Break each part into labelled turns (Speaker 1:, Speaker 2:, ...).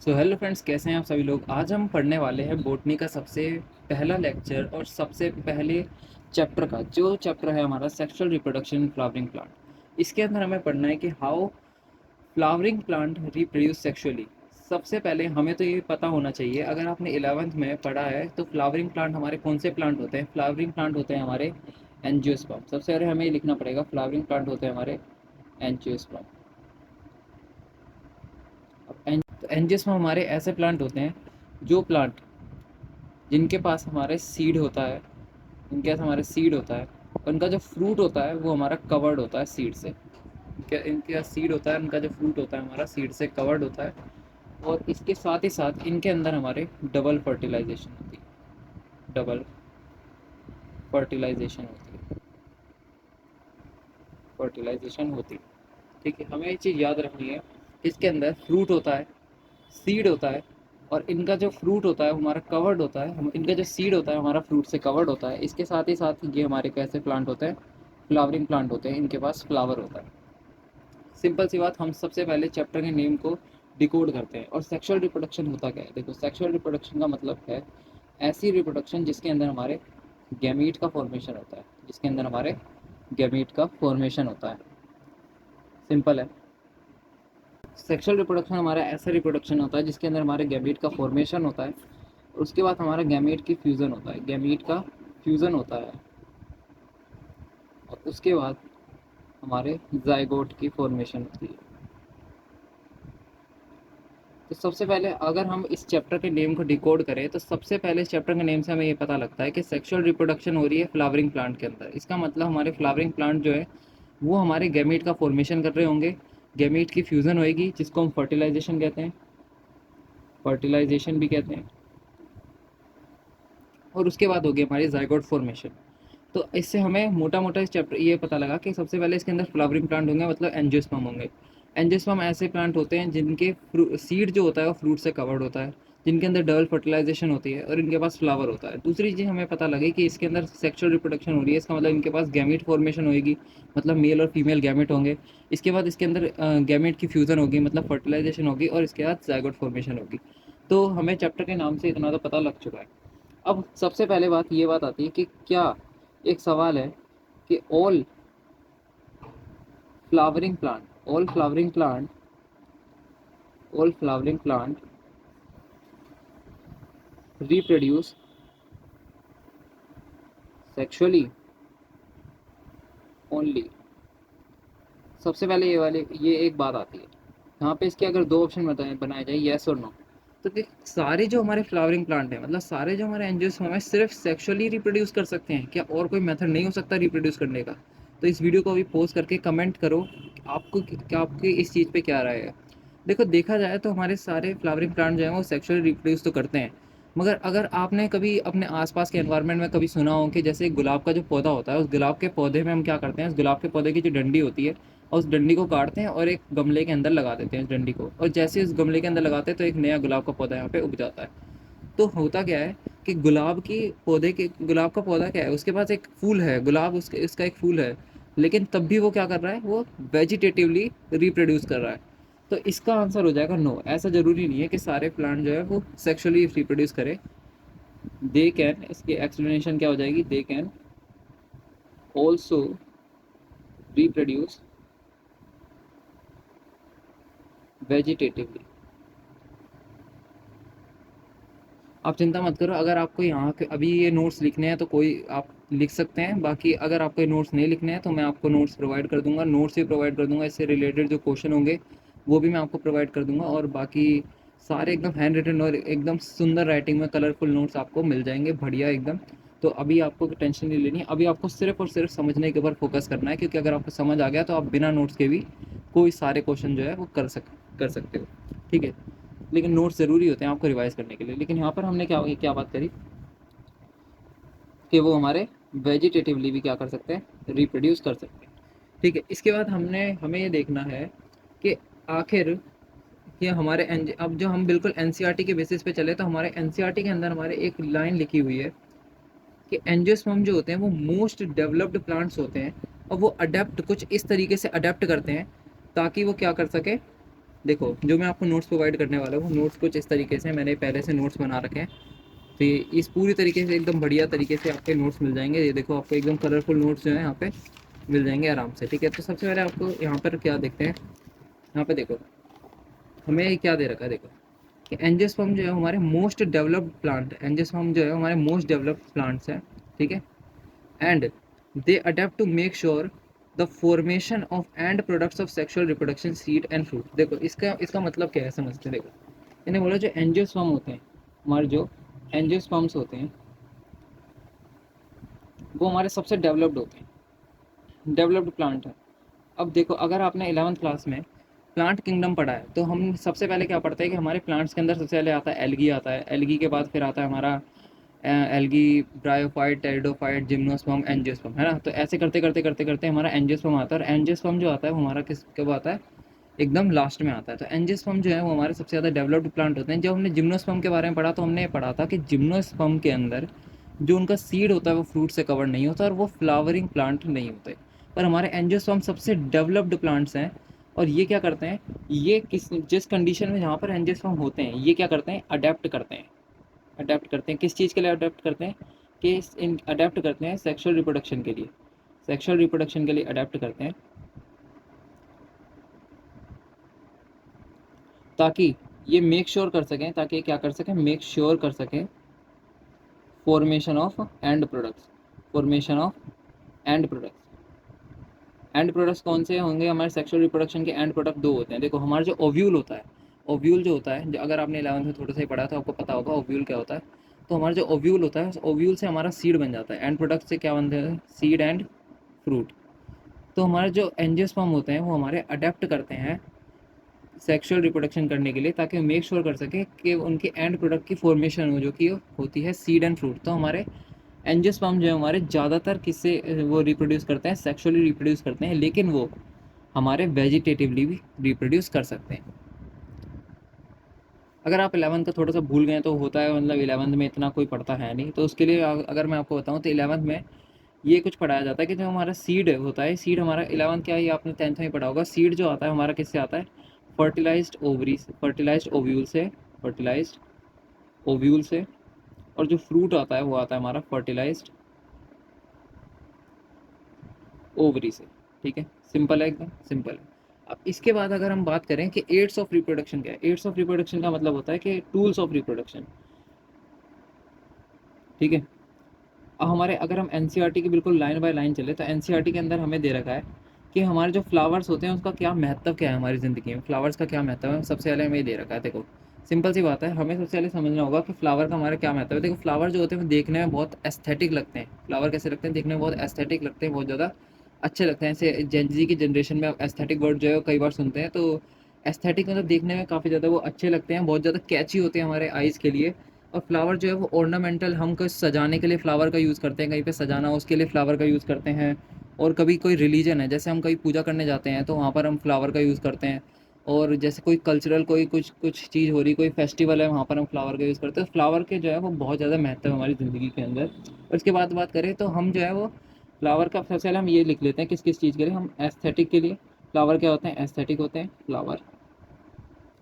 Speaker 1: So hello friends, कैसे हैं आप सभी लोग। आज हम पढ़ने वाले हैं बोटनी का सबसे पहला लेक्चर और सबसे पहले चैप्टर का, जो चैप्टर है हमारा sexual reproduction in flowering plant. इसके अंदर हमें पढ़ना है कि how flowering plant reproduce sexually. सबसे पहले हमें तो ये पता होना चाहिए, अगर आपने 11th में पढ़ा है तो फ्लावरिंग प्लांट हमारे कौन से प्लांट होते हैं। फ्लावरिंग प्लांट होते हैं हमारे एंजियोस्पर्म। सबसे पहले हमें ये लिखना पड़ेगा, फ्लावरिंग प्लांट होते हैं हमारे एंजियोस्पर्म। अब एंजियोस्पर्म हमारे ऐसे प्लांट होते हैं, जो प्लांट जिनके पास हमारे सीड होता है, इनके पास हमारे सीड होता है, और इनका जो फ्रूट होता है वो हमारा कवर्ड होता है सीड से। इनके पास सीड होता है, इनका जो फ्रूट होता है हमारा सीड से कवर्ड होता है। और इसके साथ ही साथ इनके अंदर हमारे डबल फर्टिलाइजेशन होती है, डबल फर्टिलाइजेशन होती है, फर्टिलाइजेशन होती है। ठीक है, हमें ये चीज़ याद रखनी है, इसके अंदर फ्रूट होता है, सीड होता है, और इनका जो फ्रूट होता है हमारा कवर्ड होता है। हम इनका जो सीड होता है हमारा फ्रूट से कवर्ड होता है। इसके साथ ही साथ ये हमारे कैसे प्लांट होते हैं, फ्लावरिंग प्लांट होते हैं, इनके पास फ्लावर होता है। सिंपल सी बात, हम सबसे पहले चैप्टर के नेम को डिकोड करते हैं। और सेक्सुअल रिप्रोडक्शन होता क्या है, देखो सेक्सुअल रिप्रोडक्शन का मतलब है ऐसी रिप्रोडक्शन जिसके अंदर हमारे गैमीट का फॉर्मेशन होता है, जिसके अंदर हमारे गैमीट का फॉर्मेशन होता है। सिंपल है। सेक्सुअल रिप्रोडक्शन हमारा ऐसा रिप्रोडक्शन होता है जिसके अंदर हमारे गैमीट का फॉर्मेशन होता है, और उसके बाद हमारा गैमीट की फ्यूज़न होता है, गैमीट का फ्यूज़न होता है, और उसके बाद हमारे जाइगोट की फॉर्मेशन होती है। तो सबसे पहले अगर हम इस चैप्टर के नेम को डिकोड करें तो सबसे पहले इस चैप्टर के नेम से हमें ये पता लगता है कि सेक्सुअल रिप्रोडक्शन हो रही है फ्लावरिंग प्लांट के अंदर। इसका मतलब हमारे फ्लावरिंग प्लांट जो है वो हमारे गैमीट का फॉर्मेशन कर रहे होंगे, गैमीट की फ्यूज़न होएगी जिसको हम फर्टिलाइजेशन कहते हैं, फर्टिलाइजेशन भी कहते हैं, और उसके बाद होगी हमारी जाइगोट फॉर्मेशन। तो इससे हमें मोटा मोटा इस चैप्टर ये पता लगा कि सबसे पहले इसके अंदर फ्लावरिंग प्लांट होंगे, मतलब एंजियोस्पर्म होंगे। एंजियोस्पर्म ऐसे प्लांट होते हैं जिनके सीड जो होता है वो फ्रूट से कवर्ड होता है, जिनके अंदर डबल फर्टिलाइजेशन होती है, और इनके पास फ्लावर होता है। दूसरी चीज़ हमें पता लगी कि इसके अंदर सेक्सुअल रिप्रोडक्शन हो रही है, इसका मतलब इनके पास गैमीट फॉर्मेशन होगी, मतलब मेल और फीमेल गैमेट होंगे। इसके बाद इसके अंदर गैमेट की फ्यूज़न होगी, मतलब फर्टिलाइजेशन होगी, और इसके बाद जाइगोट फॉर्मेशन होगी। तो हमें चैप्टर के नाम से इतना तो पता लग चुका है। अब सबसे पहले बात ये बात आती है कि क्या, एक सवाल है कि flowering plant all flowering plant all flowering plant reproduce sexually only. सबसे पहले ये एक बात आती है, यहाँ पे इसके अगर दो ऑप्शन बनाए जाए, येस और नो, तो कि सारे जो हमारे फ्लावरिंग प्लांट हैं, मतलब सारे जो हमारे एंजियोस हमें सिर्फ सेक्सुअली रिप्रोड्यूस कर सकते हैं क्या, और कोई मेथड नहीं हो सकता रिप्रोड्यूस करने का। तो इस वीडियो को अभी पॉज करके कमेंट करो आपको क्या, आपकी इस चीज़ पे क्या राय है। देखो, देखा जाए तो हमारे सारे फ्लावरिंग प्लांट जो हैं वो सेक्सुअली रिप्रोड्यूस तो करते हैं, मगर अगर आपने कभी अपने आसपास के एनवायरनमेंट में कभी सुना हो कि जैसे गुलाब का जो पौधा होता है, उस गुलाब के पौधे में हम क्या करते हैं, उस गुलाब के पौधे की जो डंडी होती है, और उस डंडी को काटते हैं और एक गमले के अंदर लगा देते हैं इस डंडी को, और जैसे इस गमले के अंदर लगाते हैं तो एक नया गुलाब का पौधा यहाँ पे उग जाता है। तो होता क्या है कि गुलाब का पौधा क्या है, उसके पास एक फूल है, गुलाब उसके इसका एक फूल है, लेकिन तब भी वो क्या कर रहा है, वो वेजिटेटिवली रिप्रोड्यूस कर रहा है। तो इसका आंसर हो जाएगा नो। ऐसा ज़रूरी नहीं है कि सारे प्लांट जो है वो सेक्सुअली रिप्रोड्यूस करें। दे कैन, इसकी एक्सप्लेनेशन क्या हो जाएगी, they can also reproduce vegetatively. आप चिंता मत करो, अगर आपको यहाँ के अभी ये नोट्स लिखने हैं तो कोई आप लिख सकते हैं, बाकी अगर आपको ये नोट्स नहीं लिखने हैं तो मैं आपको नोट्स प्रोवाइड कर दूंगा, नोट्स भी प्रोवाइड कर दूंगा, इससे रिलेटेड जो क्वेश्चन होंगे वो भी मैं आपको प्रोवाइड कर दूंगा, और बाकी सारे एकदम हैंड रिटन और एकदम सुंदर राइटिंग में कलरफुल नोट्स आपको मिल जाएंगे, बढ़िया एकदम। तो अभी आपको टेंशन नहीं लेनी है, अभी आपको सिर्फ और सिर्फ समझने के ऊपर फोकस करना है, क्योंकि अगर आपको समझ आ गया तो आप बिना नोट्स के भी कोई सारे क्वेश्चन जो है वो कर सकते हो। ठीक है, लेकिन नोट्स ज़रूरी होते हैं आपको रिवाइज करने के लिए। लेकिन यहाँ पर हमने क्या क्या बात करी कि वो हमारे वेजिटेटिवली भी क्या कर सकते हैं, रिप्रोड्यूस कर सकते हैं। ठीक है, इसके बाद हमें ये देखना है कि आखिर ये अब जो हम बिल्कुल एनसीईआरटी के बेसिस पे चले तो हमारे एनसीईआरटी के अंदर हमारे एक लाइन लिखी हुई है कि एंजियोस्पर्म जो होते हैं वो मोस्ट डेवलप्ड प्लांट्स होते हैं, और वो अडेप्ट कुछ इस तरीके से अडेप्ट करते हैं ताकि वो क्या कर सके, देखो जो मैं आपको नोट्स प्रोवाइड करने वाला हूँ, नोट्स कुछ इस तरीके से, मैंने पहले से नोट्स बना रखे हैं। तो ये इस पूरी तरीके से एकदम बढ़िया तरीके से आपके नोट्स मिल जाएंगे। ये देखो आपको एकदम कलरफुल नोट्स जो है यहाँ पे मिल जाएंगे आराम से, ठीक है। तो सबसे पहले आपको यहाँ पर क्या देखते हैं, यहाँ पे देखो हमें क्या दे रखा है, देखो कि एंजियोस्पर्म जो है हमारे मोस्ट डेवलप्ड प्लांट, एंजियोस्पर्म जो है हमारे मोस्ट डेवलप्ड प्लांट्स हैं, ठीक है। And they adept to make sure the formation of end products of sexual reproduction seed and fruit. देखो इसका इसका मतलब क्या है समझते हैं। देखो इन्हें बोला जो एंजियोस्पर्म होते हैं, हमारे जो एंजियोस्पर्म्स होते हैं वो हमारे सबसे डेवलप्ड होते हैं, डेवलप्ड प्लांट है। अब देखो अगर आपने 11th क्लास में प्लांट किंगडम पढ़ा है तो हम सबसे पहले क्या पढ़ते हैं कि हमारे प्लांट्स के अंदर सबसे पहले आता है एल्गी, आता है एल्गी के बाद फिर आता है हमारा algae, bryophyte, pteridophyte, gymnosperm, angiosperm, है ना। तो ऐसे करते करते करते करते हमारा एंजियोस्पर्म आता है, और एंजियोस्पर्म जो आता है वो हमारा किस कब आता है, एकदम लास्ट में आता है। तो एंजियोस्पर्म जो है वो हमारे सबसे ज़्यादा डेवलप्ड प्लांट होते हैं। जब हमने जिम्नोस्पर्म के बारे में पढ़ा तो हमने पढ़ा था कि जिम्नोस्पर्म के अंदर जो उनका सीड होता है वो फ्रूट से कवर नहीं होता और वो फ्लावरिंग प्लांट नहीं होते। पर हमारे एंजियोस्पर्म सबसे डेवलप्ड प्लांट्स हैं, और ये क्या करते हैं, ये किस जिस कंडीशन में जहाँ पर एंजियोस्पर्म होते हैं ये क्या करते हैं, अडेप्ट करते हैं। अडेप्ट करते हैं किस चीज़ के लिए अडेप्ट करते हैं, कि इन अडेप्ट करते हैं सेक्सुअल रिप्रोडक्शन के लिए, सेक्सुअल रिप्रोडक्शन के लिए अडेप्ट करते हैं, ताकि ये मेक श्योर कर सकें, ताकि क्या कर सकें, मेक श्योर कर सकें formation of end products, formation of end products. And products कौन से होंगे, हमारे सेक्सुअल रिप्रोडक्शन के एंड प्रोडक्ट दो होते हैं। देखो हमारा जो ओव्यूल होता है, ओव्यूल जो होता है, जो अगर आपने 11th में थोड़ा सा ही पढ़ा तो आपको पता होगा ओव्यूल क्या होता है। तो हमारा जो ओव्यूल होता है, ओव्यूल से हमारा सीड बन जाता है, एंड प्रोडक्ट से क्या बनते हैं, सीड एंड फ्रूट। तो हमारे जो एंजियोस्पर्म होते हैं वो हमारे अडेप्ट करते हैं सेक्सुअल रिप्रोडक्शन करने के लिए, ताकि मेक श्योर कर सके कि उनके एंड प्रोडक्ट की फॉर्मेशन हो जो कि होती है सीड एंड फ्रूट। तो हमारे एंजियोस्पर्म जो है हमारे ज़्यादातर किससे वो रिप्रोड्यूस करते हैं, सेक्सुअली रिप्रोड्यूस करते हैं, लेकिन वो हमारे वेजिटेटिवली भी रिप्रोड्यूस कर सकते हैं। अगर आप 11th का थोड़ा सा भूल गए तो होता है, मतलब 11th में इतना कोई पढ़ता है नहीं, तो उसके लिए अगर मैं आपको बताऊं तो 11th में ये कुछ पढ़ाया जाता है कि जो हमारा सीड होता है, सीड हमारा 11th क्या ही आपने 10th में पढ़ा होगा, सीड जो आता है हमारा किससे आता है, फर्टिलाइज्ड ओवरी, फर्टिलाइज्ड ओव्यूल से, फर्टिलाइज्ड ओव्यूल से। और जो फ्रूट आता है वो आता है हमारा फर्टिलाइज्ड ओवरी से, ठीक है। सिंपल है, एकदम सिंपल है। अब इसके बाद अगर हम बात करें कि एड्स ऑफ रिप्रोडक्शन क्या है, एड्स ऑफ रिप्रोडक्शन का मतलब होता है कि टूल्स ऑफ रिप्रोडक्शन, ठीक है। अब हमारे अगर हम एनसीईआरटी की बिल्कुल लाइन बाय लाइन चले तो एनसीईआरटी के अंदर हमें दे रखा है कि हमारे जो फ्लावर्स होते हैं उसका क्या महत्व क्या है हमारी ज़िंदगी में, फ्लावर्स का क्या महत्व है। सबसे पहले हमें ये दे रखा है, देखो सिंपल सी बात है, हमें सबसे पहले समझना होगा कि फ्लावर का हमारा क्या महत्व है। देखो फ्लावर जो होते हैं वो देखने में बहुत एस्थेटिक लगते हैं, फ्लावर कैसे लगते हैं, देखने में बहुत एस्थेटिक लगते हैं, बहुत ज़्यादा अच्छे लगते हैं। ऐसे जेन जी की जनरेशन में एस्थेटिक वर्ड जो है वो कई बार सुनते हैं, तो एस्थेटिक मतलब देखने में काफ़ी ज़्यादा वो अच्छे लगते हैं, बहुत ज़्यादा कैची होते हैं हमारे आइज़ के लिए। और फ्लावर जो है वो ऑर्नामेंटल, हम कुछ सजाने के लिए फ्लावर का यूज़ करते हैं, कहीं पे सजाना हो उसके लिए फ्लावर का यूज़ करते हैं। और कभी कोई रिलीजन है, जैसे हम कहीं पूजा करने जाते हैं तो वहाँ पर हम फ्लावर का यूज़ करते हैं। और जैसे कोई कल्चरल कोई कुछ कुछ चीज़ हो रही, कोई फेस्टिवल है, वहाँ पर हम फ्लावर का यूज़ करते हैं। फ्लावर के जो है वो बहुत ज़्यादा महत्व है हमारी ज़िंदगी के अंदर। और इसके बाद बात करें तो हम जो है वो फ्लावर का सबसे पहले हम ये लिख लेते हैं किस किस चीज़ के लिए, हम एस्थेटिक के लिए। फ्लावर क्या होते हैं, एस्थेटिक होते हैं फ्लावर,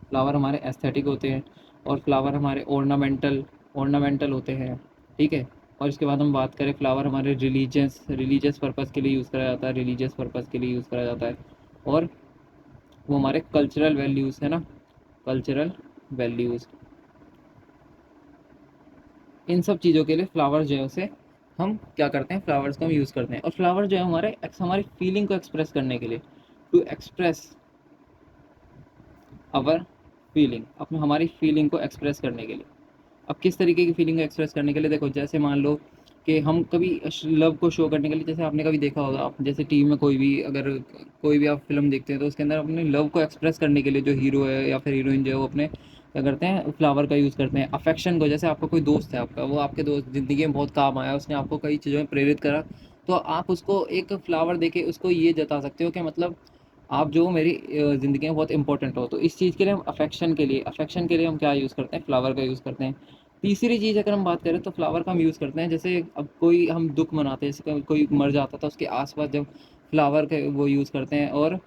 Speaker 1: फ्लावर हमारे एस्थेटिक होते हैं। और फ्लावर हमारे ऑर्नामेंटल, ऑर्नामेंटल होते हैं, ठीक है। और इसके बाद हम बात करें फ्लावर हमारे रिलीजियस, रिलीजियस पर्पज़ के लिए यूज़ करा जाता है, रिलीजियस पर्पज़ के लिए यूज़ करा जाता है। और वो हमारे कल्चरल वैल्यूज़ है ना, कल्चरल वैल्यूज़, इन सब चीज़ों के लिए फ्लावर जो है उसे हम क्या करते हैं, फ्लावर्स को हम यूज़ करते हैं। और फ्लावर जो है हमारे हमारी फीलिंग को एक्सप्रेस करने के लिए, टू एक्सप्रेस आवर फीलिंग, अपने हमारी फीलिंग को एक्सप्रेस करने के लिए। अब किस तरीके की फीलिंग को एक्सप्रेस करने के लिए, देखो जैसे मान लो कि हम कभी लव को शो करने के लिए, जैसे आपने कभी देखा होगा, आप जैसे टीवी में कोई भी अगर कोई भी आप फिल्म देखते हैं तो उसके अंदर अपने लव को एक्सप्रेस करने के लिए जो हीरो है या फिर हीरोइन जो है वो अपने क्या करते हैं, फ्लावर का यूज़ करते हैं। अफेक्शन को, जैसे आपका कोई दोस्त है, आपका वो आपके दोस्त ज़िंदगी में बहुत काम आया, उसने आपको कई चीज़ों में प्रेरित करा, तो आप उसको एक फ्लावर देके उसको ये जता सकते हो कि मतलब आप जो मेरी ज़िंदगी में बहुत इंपॉर्टेंट हो। तो इस चीज़ के लिए हम अफेक्शन के लिए, अफेक्शन के लिए हम क्या यूज़ करते हैं, फ्लावर का यूज़ करते हैं। तीसरी चीज़ अगर हम बात करें तो फ्लावर का हम यूज़ करते हैं, जैसे अब कोई हम दुःख मनाते हैं, जैसे कोई मर जाता था उसके आसपास जब फ्लावर के वो यूज़ करते हैं। और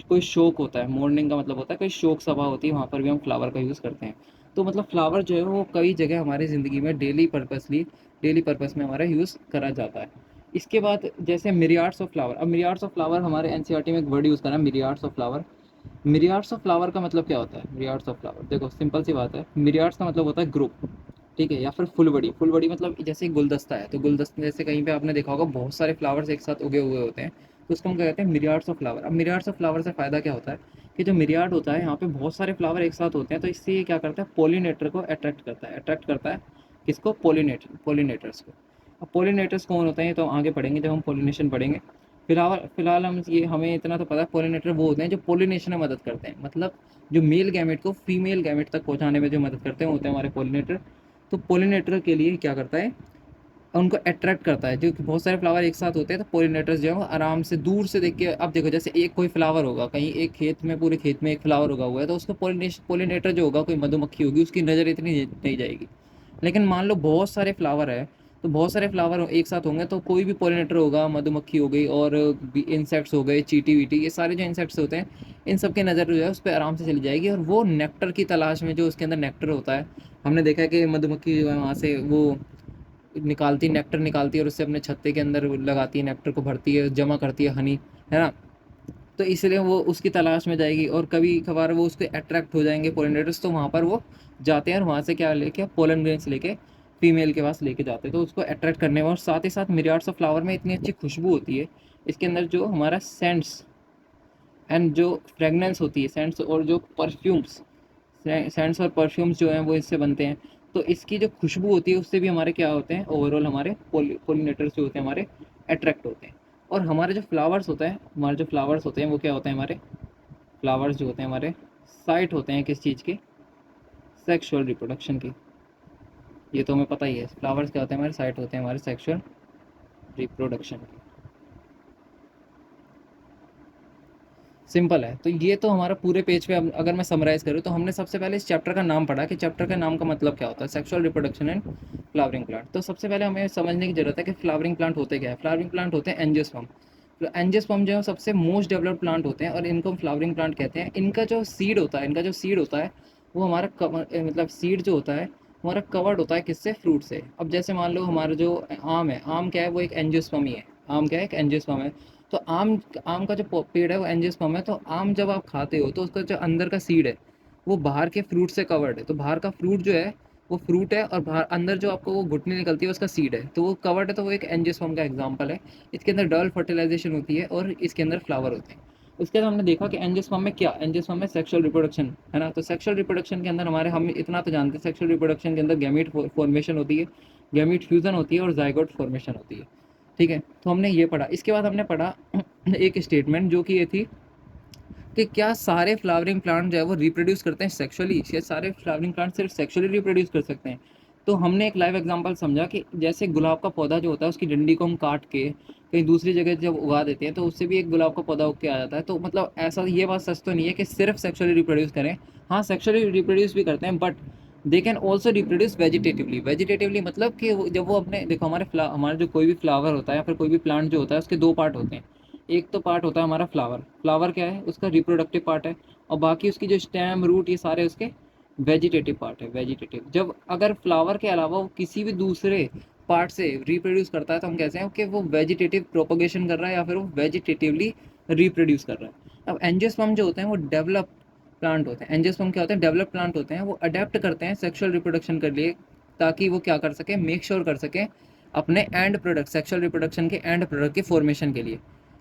Speaker 1: कोई शोक होता है, मॉर्निंग का मतलब होता है कोई शोक सभा होती है, वहाँ पर भी हम फ्लावर का यूज़ करते हैं। तो मतलब फ्लावर जो है वो कई जगह हमारी ज़िंदगी में डेली पर्पस में हमारा यूज़ करा जाता है। इसके बाद जैसे मिरियार्ड्स ऑफ फ्लावर, अब मिरियार्ड्स ऑफ फ्लावर हमारे एनसीईआरटी में एक वर्ड यूज़ करा है, मिरियार्ड्स ऑफ फ्लावर। मिरियार्ड्स ऑफ फ्लावर का मतलब क्या होता है? मिरियार्ड्स ऑफ फ्लावर, देखो सिंपल सी बात है, मिरियार्ड्स का मतलब होता है ग्रुप, ठीक है, या फिर फुलवड़ी। फुलवड़ी मतलब जैसे गुलदस्ता है, तो गुलदस्ते जैसे कहीं पे आपने देखा होगा बहुत सारे फ्लावर्स एक साथ उगे हुए होते हैं, तो उसको हम क्या कहते हैं? मिरियार्ड्स ऑफ फ्लावर। अब मिरियार्ड्स ऑफ फ्लावर से फ़ायदा क्या होता है कि जो मिरियार्ड होता है यहाँ पे बहुत सारे फ्लावर एक साथ होते हैं, तो इससे ये क्या करता है? पोलिनेटर को अट्रैक्ट करता है किसको? पोलिनेटर्स को। अब पोलिनेटर्स कौन होते हैं ये तो हम आगे पढ़ेंगे जब हम पोलिनेशन पढ़ेंगे। फिलहाल हम ये, हमें इतना तो पता है पोलिनेटर वो होते हैं जो पोलिनेशन में मदद करते हैं, मतलब जो मेल गैमेट को फीमेल गैमेट तक पहुंचाने में जो मदद करते हैं वो होते हैं हमारे पोलिनेटर। तो पोलिनेटर के लिए क्या करता है? उनको अट्रैक्ट करता है, जो कि बहुत सारे फ्लावर एक साथ होते हैं, तो पोलिनेटर्स जो है वो आराम से दूर से देख के, अब देखो जैसे एक कोई फ्लावर होगा कहीं एक खेत में, पूरे खेत में एक फ्लावर उगा हुआ है, तो उसको पोलिनेटर जो होगा, कोई मधुमक्खी होगी, उसकी नज़र इतनी नहीं जाएगी। लेकिन मान लो बहुत सारे फ्लावर है, तो बहुत सारे फ्लावर एक साथ होंगे, तो कोई भी पोलिनेटर होगा, मधुमक्खी हो गई और इंसेक्ट्स हो गए, चींटी वीटी, ये सारे जो इंसेक्ट्स होते हैं, इन सब की नज़र जो है उस पर आराम से चली जाएगी, और वो नेक्टर की तलाश में, जो उसके अंदर नेक्टर होता है, हमने देखा है कि मधुमक्खी जो है वहाँ से वो निकालती, नेक्टर निकालती है, और उससे अपने छत्ते के अंदर लगाती है, नेक्टर को भरती है, जमा करती है हनी, है ना। तो इसलिए वो उसकी तलाश में जाएगी, और कभी कभार वो उसके अट्रैक्ट हो जाएंगे पोलिनेटर्स, तो वहाँ पर वो जाते हैं और वहाँ से क्या लेके, पोलन ग्रेन्स लेके फीमेल के पास लेके जाते हैं, तो उसको अट्रैक्ट करने में। और साथ ही साथ मिरियार्ड्स ऑफ फ्लावर में इतनी अच्छी खुशबू होती है, इसके अंदर जो हमारा सेंट्स एंड जो फ्रेगनेंस होती है, सेंट्स और जो परफ्यूम्स, सेंट्स और परफ्यूम्स जो हैं वो इससे बनते हैं। तो इसकी जो खुशबू होती है उससे भी हमारे क्या होते हैं, ओवरऑल हमारे पोलिनेटर्स जो होते हैं हमारे अट्रैक्ट होते हैं। और हमारे जो फ्लावर्स होते हैं, वो क्या होते हैं? हमारे फ्लावर्स जो होते हैं हमारे साइट होते हैं किस चीज़ के? सेक्सुअल रिप्रोडक्शन की। ये तो हमें पता ही है, फ्लावर्स क्या होते हैं? हमारे साइट होते हैं हमारे सेक्सुअल रिप्रोडक्शन की। सिंपल है। तो ये तो हमारा पूरे पेज पे, अब अगर मैं समराइज़ करूँ तो हमने सबसे पहले इस चैप्टर का नाम पढ़ा कि चैप्टर का नाम का मतलब क्या होता है, sexual reproduction and flowering plant. तो सबसे पहले हमें समझने की ज़रूरत है कि फ्लावरिंग प्लांट होते क्या है। फ्लावरिंग प्लांट होते हैं एंजियोस्पर्म। तो एंजियोस्पर्म जो है सबसे मोस्ट डेवलप्ड प्लांट होते हैं, और इनको हम फ्लावरिंग प्लांट कहते हैं। इनका जो सीड होता है वो हमारा मतलब सीड जो होता है हमारा कवर्ड होता है किससे? फ्रूट से। अब जैसे मान लो हमारा जो आम है, आम क्या है? वो एक एंजियोस्पर्म ही है। आम क्या है? एक एंजियोस्पर्म है। तो आम आम का जो पेड़ है वो एंजियोस्पर्म है। तो आम जब आप खाते हो तो उसका जो अंदर का सीड है वो बाहर के फ्रूट से कवर्ड है। तो बाहर का फ्रूट जो है वो फ्रूट है, और बाहर अंदर जो आपको वो गुठली निकलती है उसका सीड है, तो वो कवर्ड है, तो वो एक एंजियोस्पर्म का एग्जाम्पल है। इसके अंदर डबल फर्टिलाइजेशन होती है और इसके अंदर फ्लावर होते हैं। उसके बाद हमने देखा कि एंजियोस्पर्म में क्या, एंजियोस्पर्म में सेक्सुअल रिप्रोडक्शन है ना। तो सेक्सुअल रिप्रोडक्शन के अंदर हमारे, हम इतना तो जानते हैं, सेक्सुअल रिप्रोडक्शन के अंदर गैमीट फॉर्मेशन होती है, गैमीट फ्यूजन होती है, और जाइगोट फॉर्मेशन होती है। ठीक है, तो हमने ये पढ़ा। इसके बाद हमने पढ़ा एक स्टेटमेंट जो कि ये थी कि क्या सारे फ्लावरिंग प्लांट जो है वो रिप्रोड्यूस करते हैं सेक्सुअली? क्या सारे फ्लावरिंग प्लांट सिर्फ सेक्सुअली रिप्रोड्यूस कर सकते हैं? तो हमने एक लाइव एग्जांपल समझा कि जैसे गुलाब का पौधा जो होता है उसकी डंडी को हम काट के कहीं दूसरी जगह जब उगा देते हैं तो उससे भी एक गुलाब का पौधा उग के आ जाता है। तो मतलब ऐसा, ये बात सच तो नहीं है कि सिर्फ सेक्सुअली रिप्रोड्यूस करें। हाँ, सेक्सुअली रिप्रोड्यूस भी करते हैं, but they can also reproduce vegetatively. Vegetatively मतलब कि जब वो अपने, देखो हमारा जो कोई भी फ्लावर होता है या फिर कोई भी प्लांट जो होता है उसके दो पार्ट होते हैं। एक तो पार्ट होता है हमारा फ्लावर। फ्लावर क्या है? उसका रिप्रोडक्टिव पार्ट है, और बाकी उसकी जो स्टेम रूट ये सारे उसके वेजिटेटिव पार्ट है। वेजिटेटिव, जब अगर फ्लावर के अलावा वो किसी भी दूसरे पार्ट से रिप्रोड्यूस करता है तो हम कहते हैं कि वो वेजिटेटिव प्रोपोगेशन कर रहा है या फिर वो वेजिटेटिवली रिप्रोड्यूस कर रहा है। अब एंजियोस्पर्म जो होते हैं वो डेवलप प्लांट होते हैं। एंजियोस्पर्म क्या होते हैं? डेवलप प्लांट होते हैं। वो अडेप्ट करते हैं सेक्सुअल रिप्रोडक्शन के लिए, ताकि वो क्या कर सके, मेक श्योर कर सकें अपने एंड प्रोडक्ट, सेक्सुअल रिप्रोडक्शन के एंड प्रोडक्ट के फॉर्मेशन के लिए।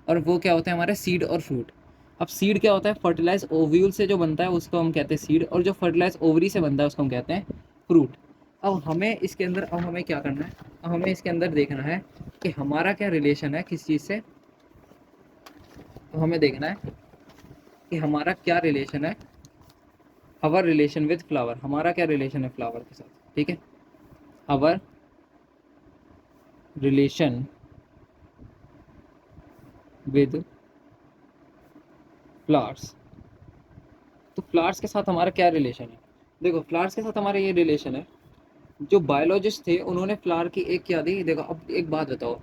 Speaker 1: और वो क्या होता है? हमारे सीड और फ्रूट। अब सीड क्या होता है? फर्टिलाइज ओव्यूल से जो बनता है उसको हम कहते हैं सीड, और जो फर्टिलाइज ओवरी से बनता है उसको हम कहते हैं फ्रूट। अब हमें इसके अंदर, अब हमें क्या करना है? अब हमें इसके अंदर देखना है कि हमारा क्या रिलेशन है किस चीज़ से। अब हमें देखना है कि हमारा क्या रिलेशन है, अवर रिलेशन विद फ्लावर। हमारा क्या रिलेशन है फ्लावर के साथ? ठीक है, अवर रिलेशन विद फ्लावर्स। तो फ्लावर्स के साथ हमारा क्या रिलेशन है? देखो, फ्लावर्स के साथ हमारा ये रिलेशन है, जो बायोलॉजिस्ट थे उन्होंने फ्लावर की एक क्या दी, देखो अब एक बात बताओ,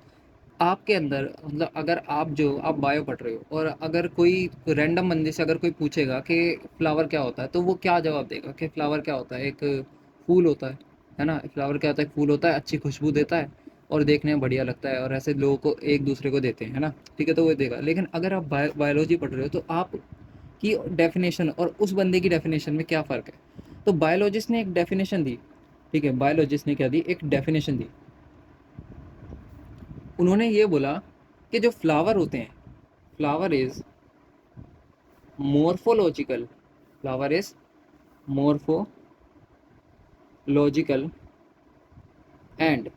Speaker 1: आपके अंदर मतलब अगर आप बायो पढ़ रहे हो और अगर कोई रैंडम बंदे से अगर कोई पूछेगा कि फ्लावर क्या होता है, तो वो क्या जवाब देगा कि फ्लावर क्या होता है, एक फूल होता है ना? फ्लावर क्या होता है? एक फूल होता है, अच्छी खुशबू देता है और देखने में बढ़िया लगता है और ऐसे लोगों को एक दूसरे को देते हैं, है ना? ठीक है, तो वो देगा। लेकिन अगर आप बायोलॉजी पढ़ रहे हो तो आप की डेफिनेशन और उस बंदे की डेफिनेशन में क्या फ़र्क है? तो बायोलॉजिस्ट ने एक डेफिनेशन दी, ठीक है? बायोलॉजिस्ट ने क्या दी? एक डेफिनेशन दी। उन्होंने ये बोला कि जो फ्लावर होते हैं, flower is morphological, flower is morphological and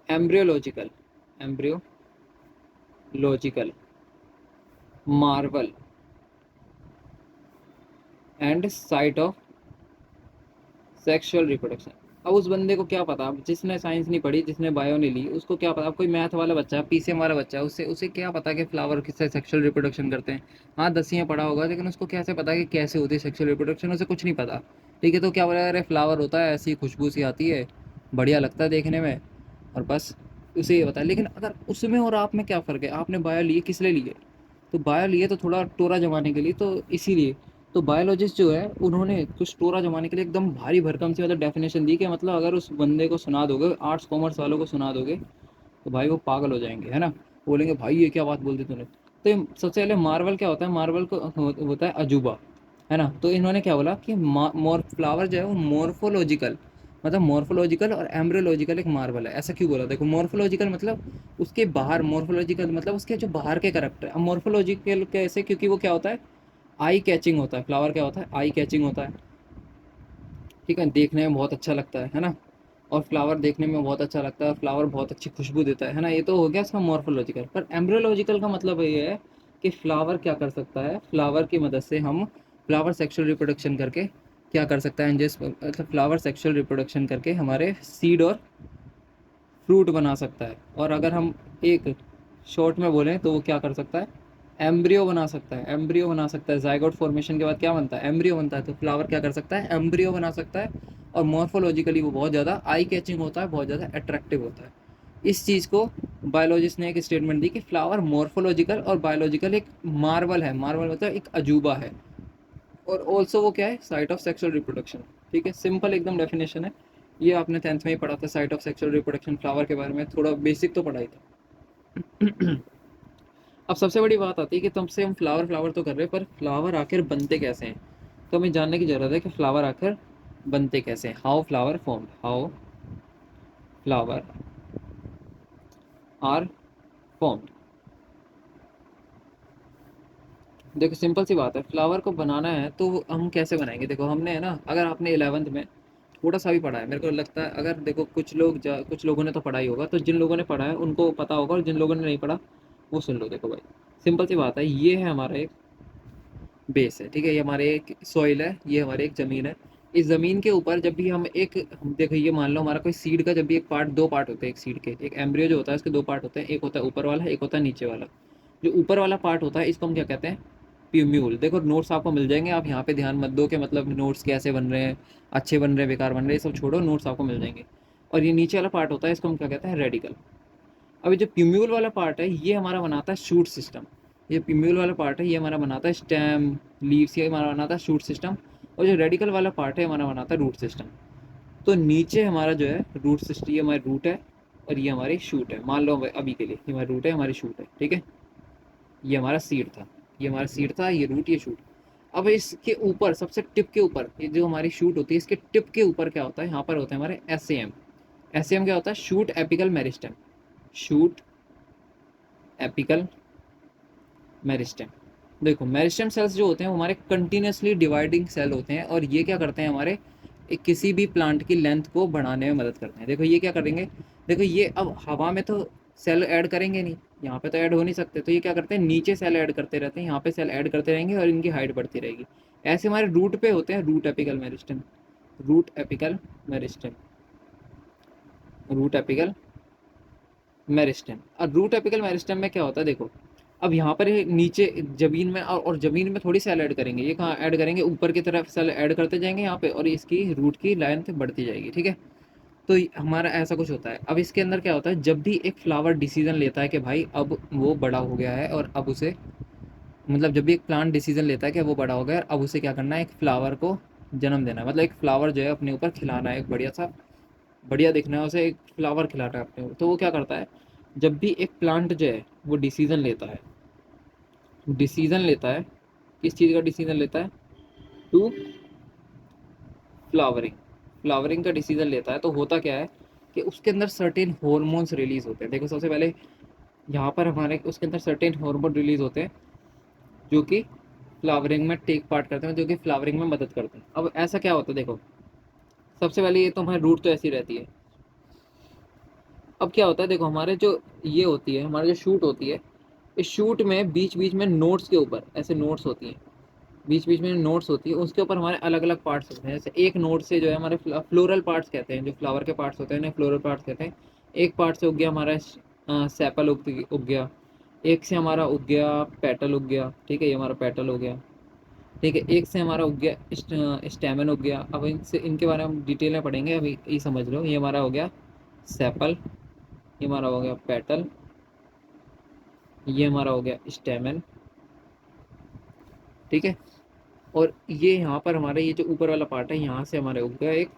Speaker 1: embryological, embryological Marvel and site of sexual reproduction. अब उस बंदे को क्या पता, अब जिसने साइंस नहीं पढ़ी, जिसने बायो नहीं ली, उसको क्या पता? अब कोई मैथ वाला बच्चा, पीसीएम वाला बच्चा है, उससे उसे क्या पता कि फ्लावर किससे सेक्सुअल रिप्रोडक्शन करते हैं? हाँ, 10वीं पढ़ा होगा, लेकिन उसको कैसे पता कि कैसे होती है सेक्सुअल रिप्रोडक्शन? उसे कुछ नहीं पता। ठीक है, तो क्या बोला, अरे फ्लावर होता है, ऐसी खुशबू सी आती है, बढ़िया लगता है देखने में, और बस उसे ये पता है। लेकिन अगर उसमें और आप में क्या फ़र्क है? आपने बायो लिए किस लिए लिए? तो बायो लिए तो थोड़ा टोरा जमाने के लिए, तो इसीलिए तो बायोलॉजिस्ट जो है उन्होंने कुछ टोरा जमाने के लिए एकदम भारी भरकम सी मतलब डेफिनेशन दी कि मतलब अगर उस बंदे को सुना दोगे, आर्ट्स कॉमर्स वालों को सुना दोगे, तो भाई वो पागल हो जाएंगे, है ना? बोलेंगे भाई ये क्या बात बोल दी तूने। तो सबसे पहले मार्वल क्या होता है? मार्वल को होता है अजूबा, है ना? तो इन्होंने क्या बोला कि मोर फ्लावर जो है वो मोर्फोलॉजिकल, मतलब मोर्फोलॉजिकल और एम्ब्रियोलॉजिकल एक मार्वल है। ऐसा क्यों बोला? देखो, मोर्फोलॉजिकल मतलब उसके बाहर, मोर्फोलॉजिकल मतलब उसके जो बाहर के करेक्टर। अब मोर्फोलॉजिकल कैसे? क्योंकि वो क्या होता है, आई कैचिंग होता है। फ्लावर क्या होता है? आई कैचिंग होता है, ठीक है, देखने में बहुत अच्छा लगता है ना? और फ्लावर देखने में बहुत अच्छा लगता है, फ्लावर बहुत अच्छी खुशबू देता है ना? ये तो हो गया इसका मॉर्फोलॉजिकल। पर एम्ब्रियोलॉजिकल का मतलब ये है कि फ्लावर क्या कर सकता है, फ्लावर की मदद से हम, फ्लावर सेक्सुअल रिप्रोडक्शन करके क्या कर सकता है, जिस मतलब फ्लावर सेक्सुअल रिप्रोडक्शन करके हमारे सीड और फ्रूट बना सकता है। और अगर हम एक शॉर्ट में बोलें तो वो क्या कर सकता है? एम्ब्रियो बना सकता है, एम्ब्रियो बना सकता है। जाइगोट फॉर्मेशन के बाद क्या बनता है? एम्ब्रियो बनता है। तो फ्लावर क्या कर सकता है? एम्ब्रियो बना सकता है। और मॉर्फोलॉजिकली वो बहुत ज़्यादा आई कैचिंग होता है, बहुत ज़्यादा अट्रैक्टिव होता है। इस चीज़ को बायोलॉजिस्ट ने एक स्टेटमेंट दी कि फ्लावर मॉर्फोलॉजिकल और बायोलॉजिकल एक मार्वल है। मार्वल मतलब एक अजूबा है। और ऑल्सो वो क्या है? Site of sexual reproduction. ठीक है, सिंपल एकदम डेफिनेशन है। ये आपने 10th में ही पढ़ा था, site of sexual reproduction flower के बारे में थोड़ा बेसिक तो पढ़ा ही था। अब सबसे बड़ी बात आती है कि तुमसे हम फ्लावर फ्लावर तो कर रहे हैं, पर फ्लावर आखिर बनते कैसे हैं? तो हमें जानने की ज़रूरत है कि फ्लावर आखिर बनते कैसे हैं। How flower formed, how flower are formed. देखो, सिंपल सी बात है, फ्लावर को बनाना है तो हम कैसे बनाएंगे? देखो, हमने है ना, अगर आपने 11th में थोड़ा सा भी पढ़ा है, मेरे को लगता है, अगर देखो कुछ लोगों ने तो पढ़ा ही होगा, तो जिन लोगों ने पढ़ा है उनको पता होगा, और जिन लोगों ने नहीं पढ़ा वो सुन लो। देखो भाई, सिंपल सी बात है, ये है हमारा एक बेस है, ठीक है, ये हमारे एक सॉइल है, ये हमारी एक ज़मीन है। इस ज़मीन के ऊपर जब भी देखो, ये मान लो हमारा कोई सीड का जब भी एक पार्ट, दो पार्ट होते हैं एक सीड के, एक एम्ब्रियो जो होता है उसके दो पार्ट होते हैं, एक होता है ऊपर वाला, एक होता है नीचे वाला। जो ऊपर वाला पार्ट होता है इसको हम क्या कहते हैं? प्यूम्यूल। देखो, नोट्स आपको मिल जाएंगे, आप यहाँ पे ध्यान मत दो कि मतलब नोट्स कैसे बन रहे हैं, अच्छे बन रहे हैं, बेकार बन रहे हैं, ये सब छोड़ो, नोट्स आपको मिल जाएंगे। और ये नीचे वाला पार्ट होता है, इसको हम क्या कहते हैं? रेडिकल। अभी जो प्यूम्यूल वाला पार्ट है ये हमारा बनाता है शूट सिस्टम। ये प्यूम्यूल वाला पार्ट है ये हमारा बनाता है स्टेम, लीव्स, ये हमारा बनाता है शूट सिस्टम। और जो रेडिकल वाला पार्ट है हमारा बनाता है रूट सिस्टम। तो नीचे हमारा जो है रूट सिस्टम, ये हमारी रूट है और ये हमारी शूट है। मान लो अभी के लिए ये हमारी रूट है, हमारी शूट है, ठीक है? ये हमारा सीड था, ये हमारा सीड था, ये रूट, ये शूट। अब इसके ऊपर, सबसे टिप के ऊपर, ये जो हमारी शूट होती है, इसके टिप के ऊपर क्या होता है? यहाँ पर होता है हमारे एस एम। एस एम क्या होता है? Shoot apical meristem. Shoot apical meristem. देखो, मेरिस्टेम सेल्स जो होते हैं वो हमारे कंटिन्यूसली डिवाइडिंग सेल होते हैं, और ये क्या करते हैं? हमारे किसी भी प्लांट की लेंथ को बढ़ाने में मदद करते हैं। देखो ये क्या करेंगे? देखो, ये अब हवा में तो सेल ऐड करेंगे नहीं, यहाँ पे तो ऐड हो नहीं सकते, तो ये क्या करते हैं? नीचे सेल ऐड करते रहते हैं, यहाँ पे सेल ऐड करते रहेंगे और इनकी हाइट बढ़ती रहेगी। ऐसे हमारे रूट पे होते हैं root apical meristem, root apical meristem, root apical meristem. और रूट एपिकल मेरिस्टेम में क्या होता है? देखो, अब यहाँ पर ये नीचे जमीन में, और जमीन में थोड़ी सेल ऐड करेंगे, ये कहाँ ऐड करेंगे? ऊपर की तरफ सेल ऐड करते जाएंगे यहाँ पे, और इसकी रूट की लेंथ बढ़ती जाएगी, ठीक है? तो हमारा ऐसा कुछ होता है। अब इसके अंदर क्या होता है, जब भी एक फ्लावर डिसीजन लेता है कि भाई अब वो बड़ा हो गया है और अब उसे, मतलब जब भी एक प्लांट डिसीजन लेता है कि वो बड़ा हो गया है, अब उसे क्या करना है, एक फ्लावर को जन्म देना है, मतलब एक फ्लावर जो है अपने ऊपर खिलाना है, एक बढ़िया सा, बढ़िया दिखना है उसे, एक फ्लावर खिलाना है अपने ऊपर। तो वो क्या करता है, जब भी एक प्लांट जो है वो डिसीजन लेता है, डिसीजन लेता है, किस चीज़ का डिसीजन लेता है, टू फ्लावरिंग, फ्लावरिंग का डिसीजन लेता है, तो होता क्या है कि उसके अंदर सर्टेन हॉर्मोन्स रिलीज होते हैं। देखो सबसे पहले यहाँ पर हमारे उसके अंदर सर्टेन हार्मोन रिलीज होते हैं जो कि फ्लावरिंग में टेक पार्ट करते हैं, जो कि फ्लावरिंग में मदद करते हैं। अब ऐसा क्या होता है, देखो सबसे पहले ये तो हमारी रूट तो ऐसी रहती है। अब क्या होता है, देखो हमारे जो ये होती है, हमारी जो शूट होती है, इस शूट में बीच बीच में नोट्स के ऊपर ऐसे नोट्स होती हैं, बीच बीच में नोट्स होती है, उसके ऊपर हमारे अलग अलग पार्ट्स होते हैं। जैसे एक नोट से जो है हमारे फ्लोरल पार्ट्स कहते हैं, जो फ्लावर के पार्ट्स होते हैं ना, फ्लोरल पार्ट्स कहते हैं। एक पार्ट से उग गया हमारा सेपल उग गया, एक से हमारा उग गया पेटल उग गया, ठीक है, ये हमारा पेटल हो गया, ठीक है, एक से हमारा उग गया स्टेमन उग गया। अब इनसे इनके बारे में हम डिटेल में पढ़ेंगे, अभी ये समझ लो, ये हमारा हो गया सेपल, ये हमारा हो गया पेटल, ये हमारा हो गया स्टेमन, ठीक है। और ये यहाँ पर हमारा ये जो ऊपर वाला पार्ट है, यहाँ से हमारे उग गया एक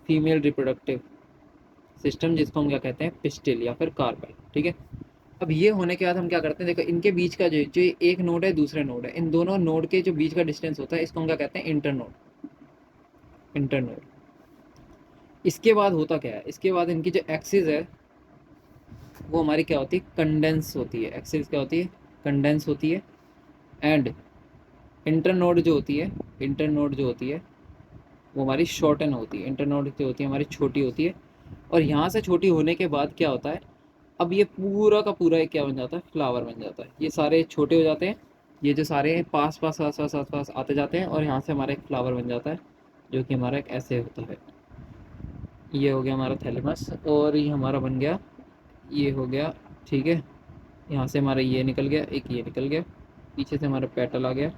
Speaker 1: फीमेल रिप्रोडक्टिव सिस्टम, जिसको हम क्या कहते हैं, पिस्टिल या फिर कार्पेल, ठीक है। अब ये होने के बाद हम क्या करते हैं, देखो इनके बीच का जो जो एक नोड है दूसरे नोड है, इन दोनों नोड के जो बीच का डिस्टेंस होता है, इसको हम क्या कहते हैं, इंटरनोड, इंटरनोड। इसके बाद होता क्या है, इसके बाद इनकी जो एक्सिस है वो हमारी क्या होती है, कंडेंस होती है। एक्सिस क्या होती है, कंडेंस होती है। एंड इंटरनोड जो होती है, इंटरनोड जो होती है वो हमारी शॉर्टन होती है, इंटरनोड जो होती है हमारी छोटी होती है। और यहाँ से छोटी होने के बाद क्या होता है, अब ये पूरा का पूरा एक क्या बन जाता है, फ्लावर बन जाता है। ये सारे छोटे हो जाते हैं, ये जो सारे हैं पास पास पास पास पास पास आते जाते हैं, और यहाँ से हमारा एक फ्लावर बन जाता है, जो कि हमारा एक ऐसे होता है। ये हो गया हमारा थैलेमस, और ये हमारा बन गया, ये हो गया, ठीक है। यहाँ से हमारा ये निकल गया, एक ये निकल गया, पीछे से हमारा पेटल आ गया,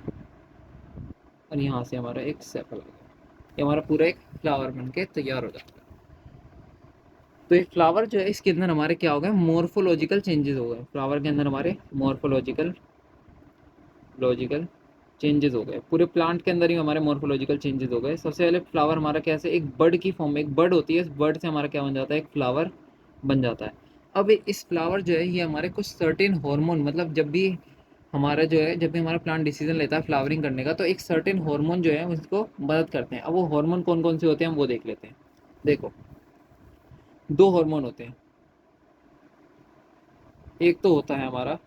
Speaker 1: और यहाँ से हमारा एक सेपल आ गया। ये हमारा पूरा एक फ्लावर बन के तैयार हो जाता है। तो ये फ्लावर जो है, इसके अंदर हमारे क्या हो गए, मॉर्फोलॉजिकल चेंजेस हो गए, फ्लावर के अंदर हमारे मॉर्फोलॉजिकल लॉजिकल चेंजेस हो गए। पूरे प्लांट के अंदर ही हमारे मॉर्फोलॉजिकल चेंजेस हो गए। सबसे पहले फ्लावर हमारा कैसे, एक बर्ड की फॉर्म में, एक बर्ड होती है, इस बर्ड से हमारा क्या बन जाता है, एक फ्लावर बन जाता है। अब इस फ्लावर जो है ये हमारे कुछ सर्टेन हार्मोन, मतलब जब भी हमारा जो है, जब भी हमारा प्लांट डिसीजन लेता है फ्लावरिंग करने का, तो एक सर्टेन हार्मोन जो है उसको मदद करते हैं। अब वो हार्मोन कौन कौन से होते हैं हम वो देख लेते हैं। देखो दो हार्मोन होते हैं, एक तो होता है हमारा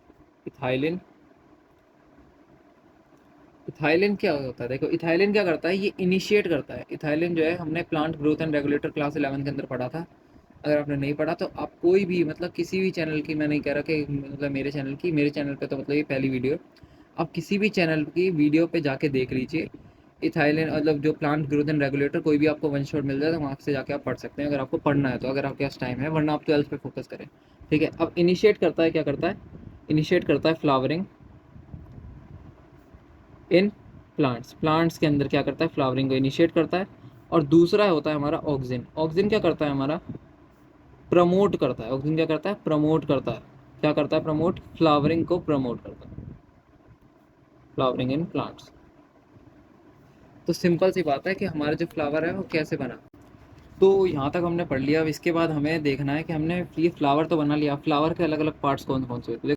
Speaker 1: इथाइलिन। इथाइलिन क्या होता है, देखो इथाइलिन क्या करता है, ये इनिशिएट करता है। इथाइलिन जो है हमने plant growth and regulator class 11 के अंदर पढ़ा था। अगर आपने नहीं पढ़ा तो आप कोई भी, मतलब किसी भी चैनल की, मैं नहीं कह रहा कि मतलब मेरे चैनल की, मेरे चैनल पे तो मतलब ये पहली वीडियो है, आप किसी भी चैनल की वीडियो पे जाके देख लीजिए। इथाइलिन मतलब जो प्लांट ग्रोथ एंड रेगुलेटर, कोई भी आपको वन शॉट मिल जाए तो वहाँ से जाके आप पढ़ सकते हैं, अगर आपको पढ़ना है तो, अगर आपके पास टाइम है, वरना आप 12th पे फोकस करें, ठीक है। अब इनिशिएट करता है, क्या करता है, इनिशिएट करता है फ्लावरिंग इन प्लांट्स, प्लांट्स के अंदर क्या करता है, फ्लावरिंग को इनिशिएट करता है। और दूसरा होता है हमारा ऑक्सिन। ऑक्सिन क्या करता है, हमारा प्रमोट करता है। ऑक्सिन क्या करता है, प्रमोट करता है। क्या करता है, प्रमोट, फ्लावरिंग को प्रमोट करता है, फ्लावरिंग इन प्लांट्स। तो सिंपल सी बात है कि हमारा जो फ्लावर है वो कैसे बना। तो यहाँ तक हमने पढ़ लिया। अब इसके बाद हमें देखना है कि हमने ये फ्लावर तो बना लिया, फ्लावर के अलग अलग पार्ट्स कौन कौन से होते हैं।